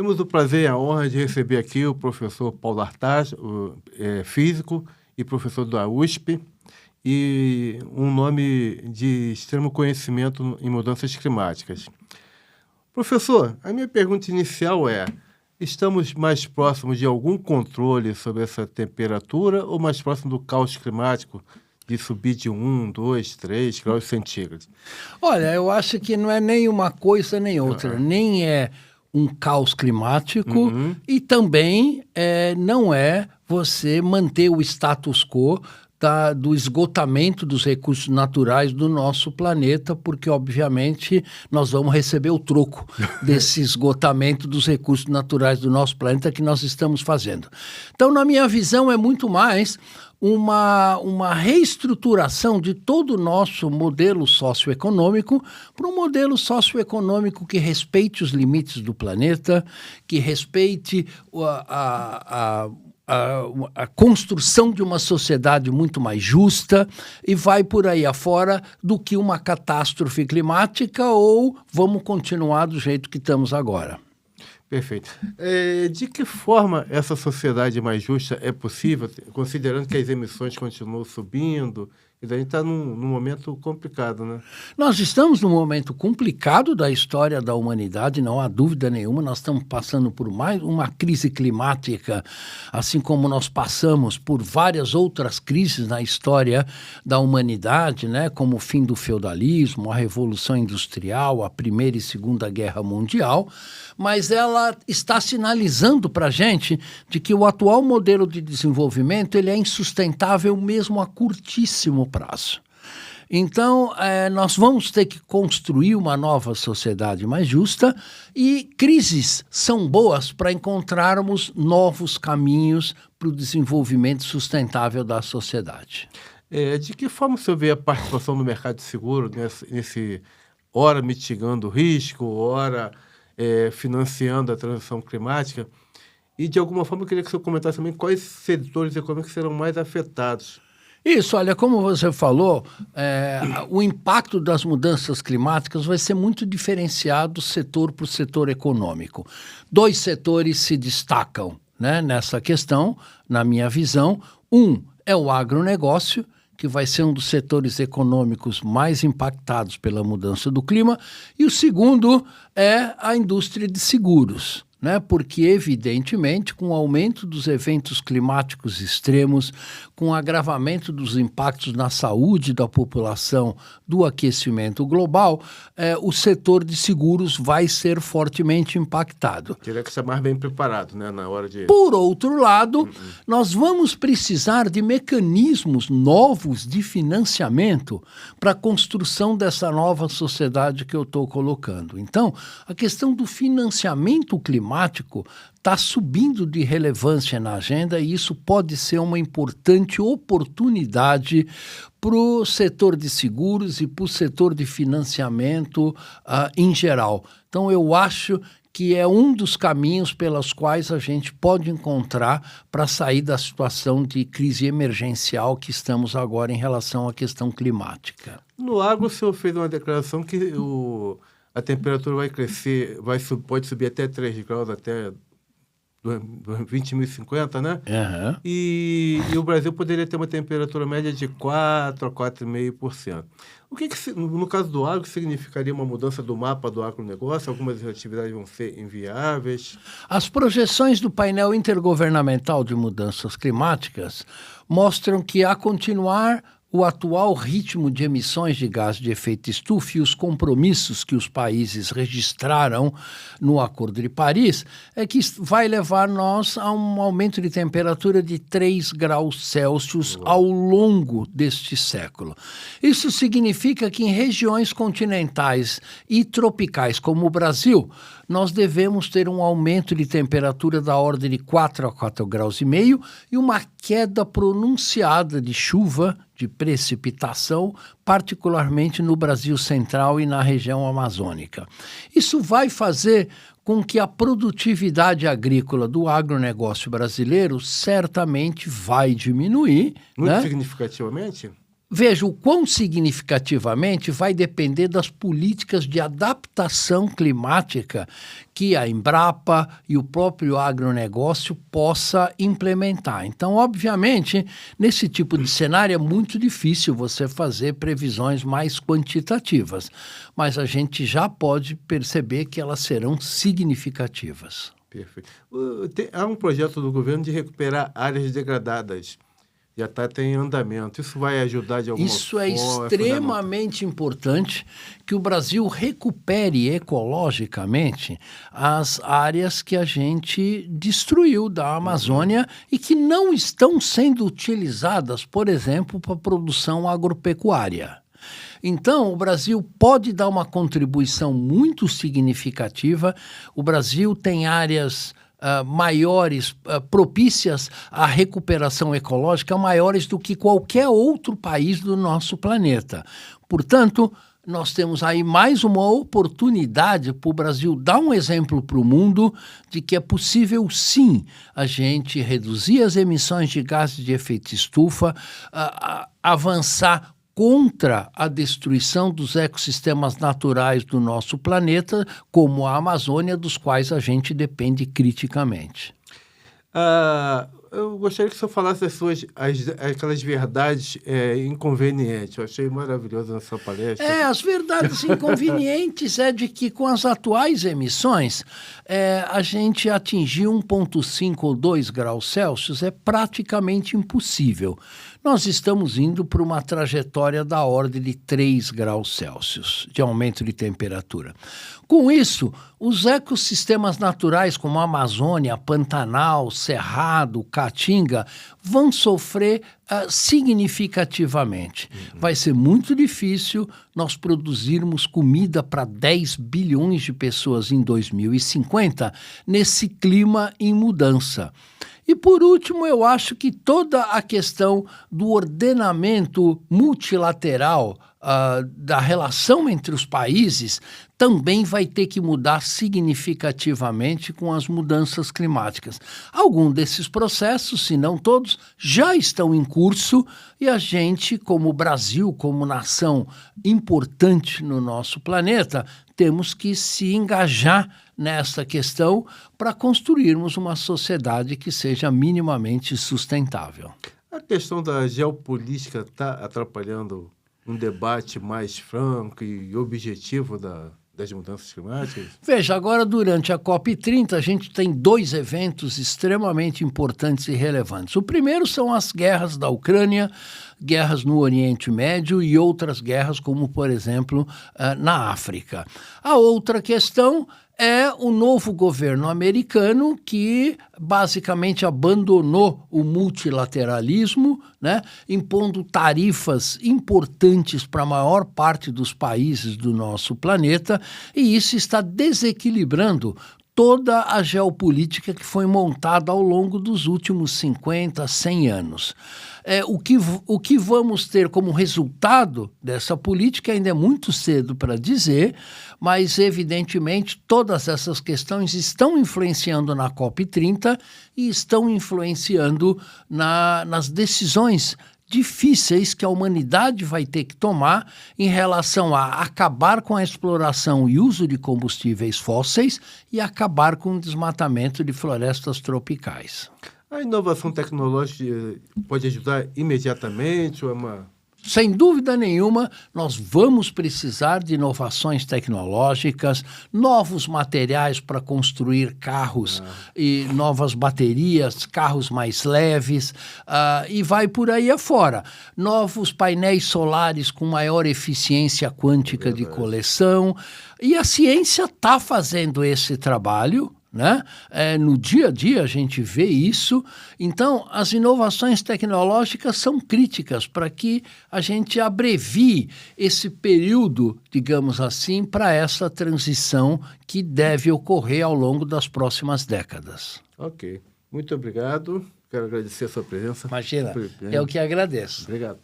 Temos o prazer e a honra de receber aqui o professor Paulo Artax, físico e professor da USP, e um nome de extremo conhecimento em mudanças climáticas. Professor, a minha pergunta inicial é: estamos mais próximos de algum controle sobre essa temperatura ou mais próximo do caos climático, de subir de 1, 2, 3 graus centígrados? Olha, eu acho que não é nem uma coisa nem outra. Nem é um caos climático e também não é você manter o status quo do esgotamento dos recursos naturais do nosso planeta, porque, obviamente, nós vamos receber o troco desse esgotamento dos recursos naturais do nosso planeta que nós estamos fazendo. Então, na minha visão, é muito mais uma reestruturação de todo o nosso modelo socioeconômico para um modelo socioeconômico que respeite os limites do planeta, que respeite a construção de uma sociedade muito mais justa e vai por aí afora do que uma catástrofe climática ou vamos continuar do jeito que estamos agora. Perfeito. De que forma essa sociedade mais justa é possível, considerando que as emissões continuam subindo? E daí está num momento complicado, né? Nós estamos num momento complicado da história da humanidade, não há dúvida nenhuma. Nós estamos passando por mais uma crise climática, assim como nós passamos por várias outras crises na história da humanidade, né? Como o fim do feudalismo, a Revolução Industrial, a Primeira e Segunda Guerra Mundial, mas ela está sinalizando para a gente de que o atual modelo de desenvolvimento ele é insustentável mesmo a curtíssimo prazo. Então, nós vamos ter que construir uma nova sociedade mais justa e crises são boas para encontrarmos novos caminhos para o desenvolvimento sustentável da sociedade. De que forma o senhor vê a participação do mercado de seguro nesse ora mitigando o risco, ora financiando a transição climática? E, de alguma forma, eu queria que o senhor comentasse também quais setores econômicos serão mais afetados. Isso, olha, como você falou, o impacto das mudanças climáticas vai ser muito diferenciado setor por setor econômico. Dois setores se destacam, né, nessa questão, na minha visão. Um é o agronegócio, que vai ser um dos setores econômicos mais impactados pela mudança do clima, e o segundo é a indústria de seguros, né? Porque, evidentemente, com o aumento dos eventos climáticos extremos, com o agravamento dos impactos na saúde da população do aquecimento global, o setor de seguros vai ser fortemente impactado. Teria que ser mais bem preparado, né, na hora de... Por outro lado, nós vamos precisar de mecanismos novos de financiamento para a construção dessa nova sociedade que eu estou colocando. Então, a questão do financiamento climático está subindo de relevância na agenda e isso pode ser uma importante oportunidade para o setor de seguros e para o setor de financiamento em geral. Então, eu acho que é um dos caminhos pelos quais a gente pode encontrar para sair da situação de crise emergencial que estamos agora em relação à questão climática. No agro, o senhor fez uma declaração que a temperatura vai crescer, pode subir até 3 graus até 2050, né? Uhum. E o Brasil poderia ter uma temperatura média de 4 a 4,5%. O que no caso do agro, significaria uma mudança do mapa do agronegócio? Algumas atividades vão ser inviáveis? As projeções do painel intergovernamental de mudanças climáticas mostram que, a continuar o atual ritmo de emissões de gás de efeito estufa e os compromissos que os países registraram no Acordo de Paris, é que vai levar nós a um aumento de temperatura de 3 graus Celsius ao longo deste século. Isso significa que em regiões continentais e tropicais como o Brasil, nós devemos ter um aumento de temperatura da ordem de 4 a 4,5 graus e uma queda pronunciada de chuva, de precipitação, particularmente no Brasil Central e na região amazônica. Isso vai fazer com que a produtividade agrícola do agronegócio brasileiro certamente vai diminuir. Muito né? significativamente? Veja, o quão significativamente vai depender das políticas de adaptação climática que a Embrapa e o próprio agronegócio possa implementar. Então, obviamente, nesse tipo de cenário é muito difícil você fazer previsões mais quantitativas, mas a gente já pode perceber que elas serão significativas. Perfeito. Há um projeto do governo de recuperar áreas degradadas. Já está em andamento. Isso vai ajudar de alguma forma? Isso é extremamente importante, que o Brasil recupere ecologicamente as áreas que a gente destruiu da Amazônia e que não estão sendo utilizadas, por exemplo, para a produção agropecuária. Então, o Brasil pode dar uma contribuição muito significativa. O Brasil tem áreas maiores, propícias à recuperação ecológica, maiores do que qualquer outro país do nosso planeta. Portanto, nós temos aí mais uma oportunidade para o Brasil dar um exemplo para o mundo de que é possível, sim, a gente reduzir as emissões de gases de efeito estufa, avançar contra a destruição dos ecossistemas naturais do nosso planeta, como a Amazônia, dos quais a gente depende criticamente. Eu gostaria que o senhor falasse aquelas verdades inconvenientes. Eu achei maravilhoso nessa palestra. As verdades inconvenientes é de que com as atuais emissões, a gente atingir 1,5 ou 2 graus Celsius é praticamente impossível. Nós estamos indo para uma trajetória da ordem de 3 graus Celsius de aumento de temperatura. Com isso, os ecossistemas naturais como a Amazônia, Pantanal, Cerrado, Caatinga vão sofrer significativamente. Vai ser muito difícil nós produzirmos comida para 10 bilhões de pessoas em 2050 nesse clima em mudança. E, por último, eu acho que toda a questão do ordenamento multilateral da relação entre os países também vai ter que mudar significativamente com as mudanças climáticas. Alguns desses processos, se não todos, já estão em curso e a gente, como Brasil, como nação importante no nosso planeta, temos que se engajar nessa questão para construirmos uma sociedade que seja minimamente sustentável. A questão da geopolítica está atrapalhando um debate mais franco e objetivo das mudanças climáticas? Veja, agora durante a COP30 a gente tem 2 eventos extremamente importantes e relevantes. O primeiro são as guerras da Ucrânia, guerras no Oriente Médio e outras guerras como, por exemplo, na África. A outra questão é o novo governo americano que basicamente abandonou o multilateralismo, né, impondo tarifas importantes para a maior parte dos países do nosso planeta, e isso está desequilibrando toda a geopolítica que foi montada ao longo dos últimos 50, 100 anos. O que vamos ter como resultado dessa política ainda é muito cedo para dizer, mas evidentemente todas essas questões estão influenciando na COP30 e estão influenciando nas decisões difíceis que a humanidade vai ter que tomar em relação a acabar com a exploração e uso de combustíveis fósseis e acabar com o desmatamento de florestas tropicais. A inovação tecnológica pode ajudar imediatamente ou é uma... Sem dúvida nenhuma, nós vamos precisar de inovações tecnológicas, novos materiais para construir carros e novas baterias, carros mais leves, e vai por aí afora. Novos painéis solares com maior eficiência quântica de coleção. E a ciência está fazendo esse trabalho, né? No dia a dia a gente vê isso. Então, as inovações tecnológicas são críticas para que a gente abrevie esse período, digamos assim, para essa transição que deve ocorrer ao longo das próximas décadas. Ok. Muito obrigado. Quero agradecer a sua presença. Imagina, eu que agradeço. Obrigado.